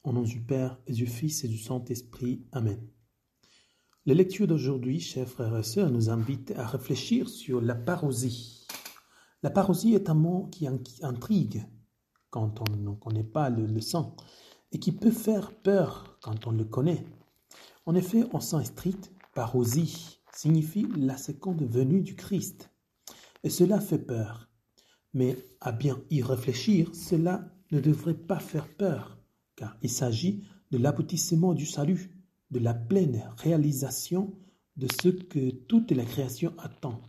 Au nom du Père, et du Fils et du Saint-Esprit. Amen. La lecture d'aujourd'hui, chers frères et sœurs, nous invite à réfléchir sur la parousie. La parousie est un mot qui intrigue quand on ne connaît pas le sens et qui peut faire peur quand on le connaît. En effet, au sens strict, parousie signifie la seconde venue du Christ. Et cela fait peur. Mais à bien y réfléchir, cela ne devrait pas faire peur, car il s'agit de l'aboutissement du salut, de la pleine réalisation de ce que toute la création attend.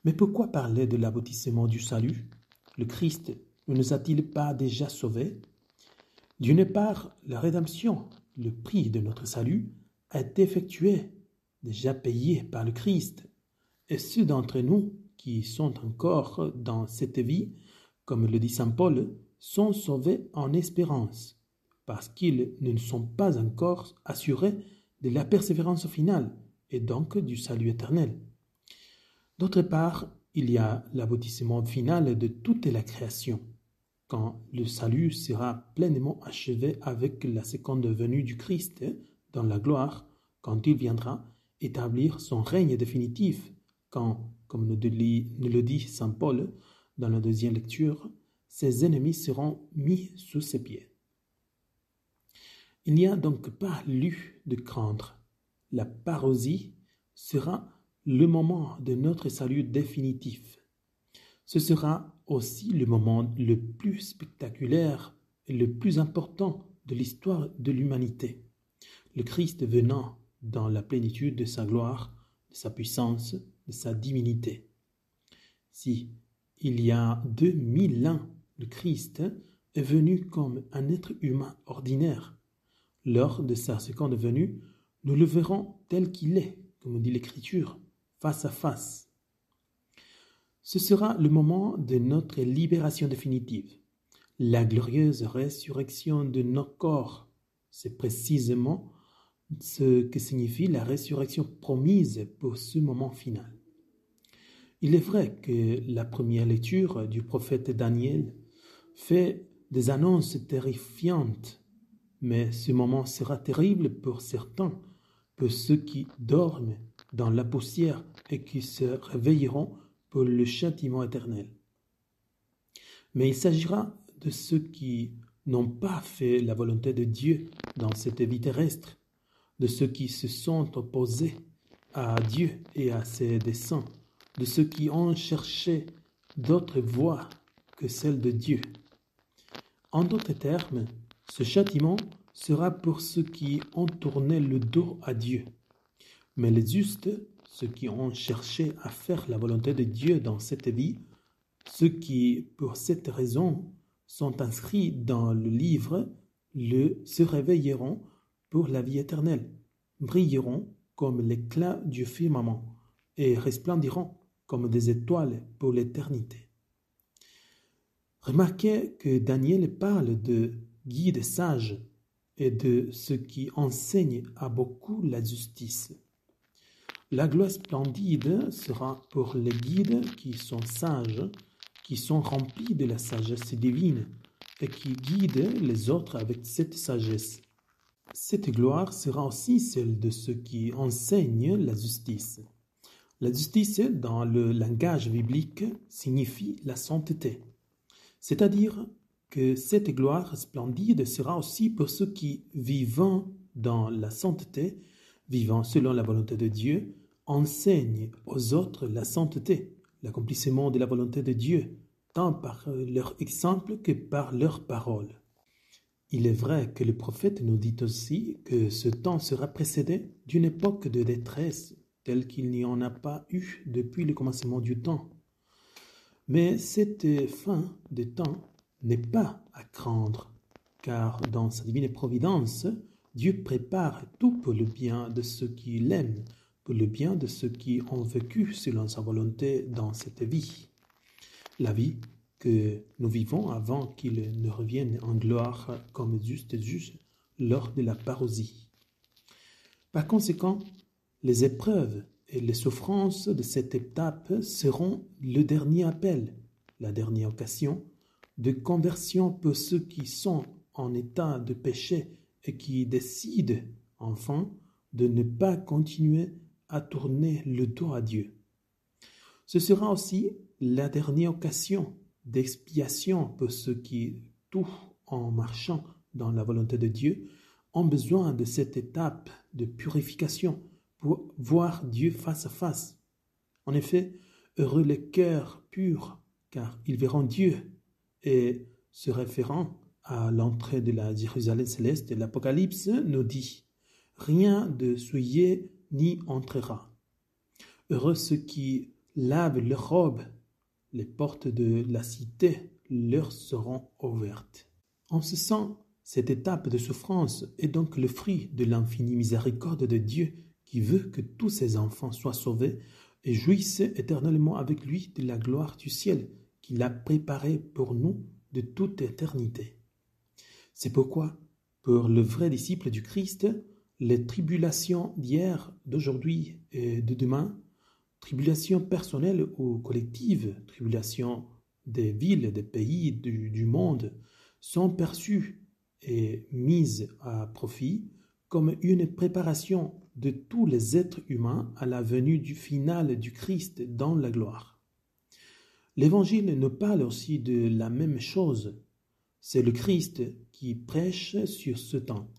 Mais pourquoi parler de l'aboutissement du salut? Le Christ ne nous a-t-il pas déjà sauvés? D'une part, la rédemption, le prix de notre salut, a été effectué, déjà payé par le Christ. Et ceux d'entre nous qui sont encore dans cette vie, comme le dit saint Paul, sont sauvés en espérance, parce qu'ils ne sont pas encore assurés de la persévérance finale, et donc du salut éternel. D'autre part, il y a l'aboutissement final de toute la création, quand le salut sera pleinement achevé avec la seconde venue du Christ dans la gloire, quand il viendra établir son règne définitif, quand, comme nous le dit saint Paul dans la deuxième lecture, ses ennemis seront mis sous ses pieds. Il n'y a donc pas lieu de craindre. La parousie sera le moment de notre salut définitif. Ce sera aussi le moment le plus spectaculaire et le plus important de l'histoire de l'humanité. Le Christ venant dans la plénitude de sa gloire, de sa puissance, de sa divinité. Si il y a 2000 ans, le Christ est venu comme un être humain ordinaire. Lors de sa seconde venue, nous le verrons tel qu'il est, comme dit l'Écriture, face à face. Ce sera le moment de notre libération définitive, la glorieuse résurrection de nos corps. C'est précisément ce que signifie la résurrection promise pour ce moment final. Il est vrai que la première lecture du prophète Daniel fait des annonces terrifiantes, mais ce moment sera terrible pour certains, pour ceux qui dorment dans la poussière et qui se réveilleront pour le châtiment éternel. Mais il s'agira de ceux qui n'ont pas fait la volonté de Dieu dans cette vie terrestre, de ceux qui se sont opposés à Dieu et à ses desseins, de ceux qui ont cherché d'autres voies que celles de Dieu. En d'autres termes, ce châtiment sera pour ceux qui ont tourné le dos à Dieu. Mais les justes, ceux qui ont cherché à faire la volonté de Dieu dans cette vie, ceux qui, pour cette raison, sont inscrits dans le livre, se réveilleront pour la vie éternelle, brilleront comme l'éclat du firmament et resplendiront comme des étoiles pour l'éternité. Remarquez que Daniel parle de guides sages et de ceux qui enseignent à beaucoup la justice. La gloire splendide sera pour les guides qui sont sages, qui sont remplis de la sagesse divine et qui guident les autres avec cette sagesse. Cette gloire sera aussi celle de ceux qui enseignent la justice. La justice, dans le langage biblique, signifie la sainteté. C'est-à-dire que cette gloire splendide sera aussi pour ceux qui, vivant dans la sainteté, vivant selon la volonté de Dieu, enseignent aux autres la sainteté, l'accomplissement de la volonté de Dieu, tant par leur exemple que par leurs paroles. Il est vrai que le prophète nous dit aussi que ce temps sera précédé d'une époque de détresse telle qu'il n'y en a pas eu depuis le commencement du temps. Mais cette fin de temps n'est pas à craindre, car dans sa divine providence, Dieu prépare tout pour le bien de ceux qui l'aiment, pour le bien de ceux qui ont vécu selon sa volonté dans cette vie. La vie que nous vivons avant qu'il ne revienne en gloire comme juste juge lors de la parousie. Par conséquent, les épreuves et les souffrances de cette étape seront le dernier appel, la dernière occasion de conversion pour ceux qui sont en état de péché et qui décident enfin de ne pas continuer à tourner le dos à Dieu. Ce sera aussi la dernière occasion d'expiation pour ceux qui, tout en marchant dans la volonté de Dieu, ont besoin de cette étape de purification pour voir Dieu face à face. En effet, heureux les cœurs purs, car ils verront Dieu. Et se référant à l'entrée de la Jérusalem céleste, l'Apocalypse nous dit « Rien de souillé n'y entrera. Heureux ceux qui lavent leurs robes, les portes de la cité leur seront ouvertes. » En ce sens, cette étape de souffrance est donc le fruit de l'infinie miséricorde de Dieu qui veut que tous ses enfants soient sauvés et jouissent éternellement avec lui de la gloire du ciel qu'il a préparée pour nous de toute éternité. C'est pourquoi, pour le vrai disciple du Christ, les tribulations d'hier, d'aujourd'hui et de demain, tribulations personnelles ou collectives, tribulations des villes, des pays, du monde, sont perçues et mises à profit comme une préparation de tous les êtres humains à la venue du final du Christ dans la gloire. L'Évangile nous parle aussi de la même chose. C'est le Christ qui prêche sur ce temps.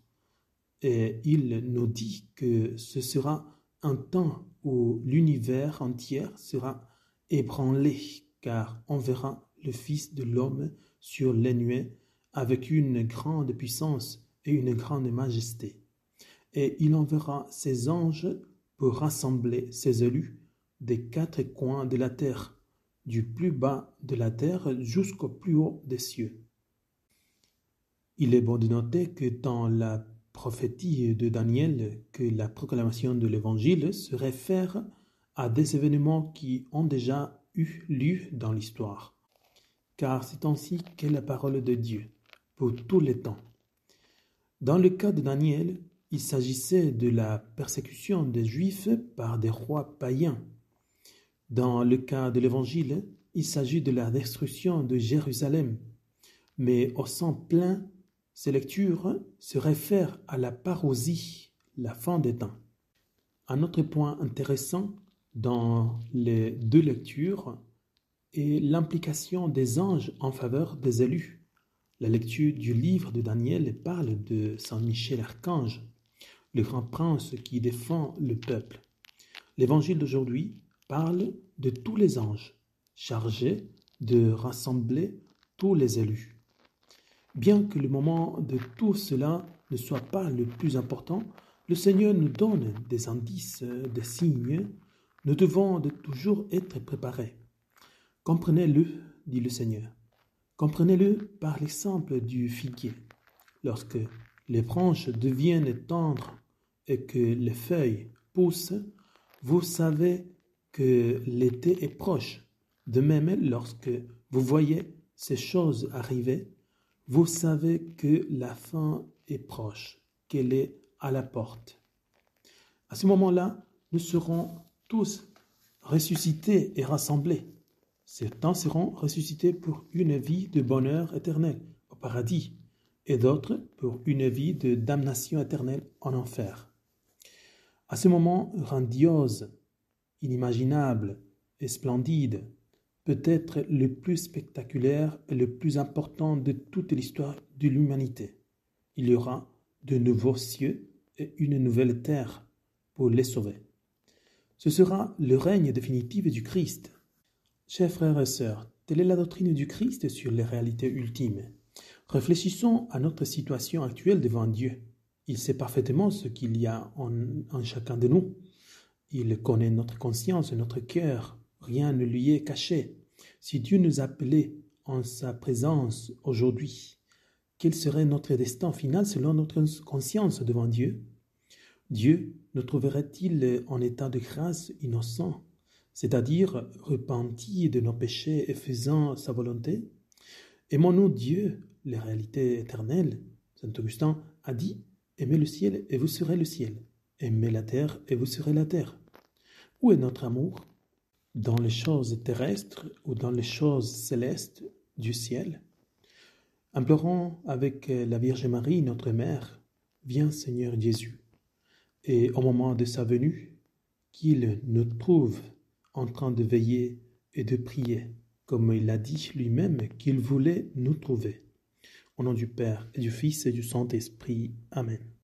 Et il nous dit que ce sera un temps où l'univers entier sera ébranlé, car on verra le Fils de l'homme sur les nuées avec une grande puissance et une grande majesté. Et il enverra ses anges pour rassembler ses élus des quatre coins de la terre, du plus bas de la terre jusqu'au plus haut des cieux. Il est bon de noter que dans la prophétie de Daniel, que la proclamation de l'Évangile se réfère à des événements qui ont déjà eu lieu dans l'histoire, car c'est ainsi qu'est la parole de Dieu, pour tous les temps. Dans le cas de Daniel, il s'agissait de la persécution des Juifs par des rois païens. Dans le cas de l'Évangile, il s'agit de la destruction de Jérusalem. Mais au sens plein, ces lectures se réfèrent à la parousie, la fin des temps. Un autre point intéressant dans les deux lectures est l'implication des anges en faveur des élus. La lecture du livre de Daniel parle de Saint Michel Archange, le grand prince qui défend le peuple. L'évangile d'aujourd'hui parle de tous les anges, chargés de rassembler tous les élus. Bien que le moment de tout cela ne soit pas le plus important, le Seigneur nous donne des indices, des signes. Nous devons de toujours être préparés. Comprenez-le, dit le Seigneur. Comprenez-le par l'exemple du figuier. Lorsque les branches deviennent tendres et que les feuilles poussent, vous savez que l'été est proche. De même, lorsque vous voyez ces choses arriver, vous savez que la fin est proche, qu'elle est à la porte. À ce moment-là, nous serons tous ressuscités et rassemblés. Certains seront ressuscités pour une vie de bonheur éternel au paradis et d'autres pour une vie de damnation éternelle en enfer. À ce moment grandiose, inimaginable et splendide, peut-être le plus spectaculaire et le plus important de toute l'histoire de l'humanité. Il y aura de nouveaux cieux et une nouvelle terre pour les sauver. Ce sera le règne définitif du Christ. Chers frères et sœurs, telle est la doctrine du Christ sur les réalités ultimes. Réfléchissons à notre situation actuelle devant Dieu. Il sait parfaitement ce qu'il y a en chacun de nous. Il connaît notre conscience et notre cœur. Rien ne lui est caché. Si Dieu nous appelait en sa présence aujourd'hui, quel serait notre destin final selon notre conscience devant Dieu? Dieu nous trouverait-il en état de grâce innocent, c'est-à-dire repenti de nos péchés et faisant sa volonté? Aimons-nous Dieu, les réalités éternelles? Saint Augustin a dit « Aimez le ciel et vous serez le ciel. Aimez la terre et vous serez la terre. » Où est notre amour? Dans les choses terrestres ou dans les choses célestes du ciel? Implorons avec la Vierge Marie, notre Mère, viens Seigneur Jésus, et au moment de sa venue, qu'il nous trouve en train de veiller et de prier, comme il a dit lui-même qu'il voulait nous trouver. Au nom du Père, et du Fils, et du Saint-Esprit. Amen.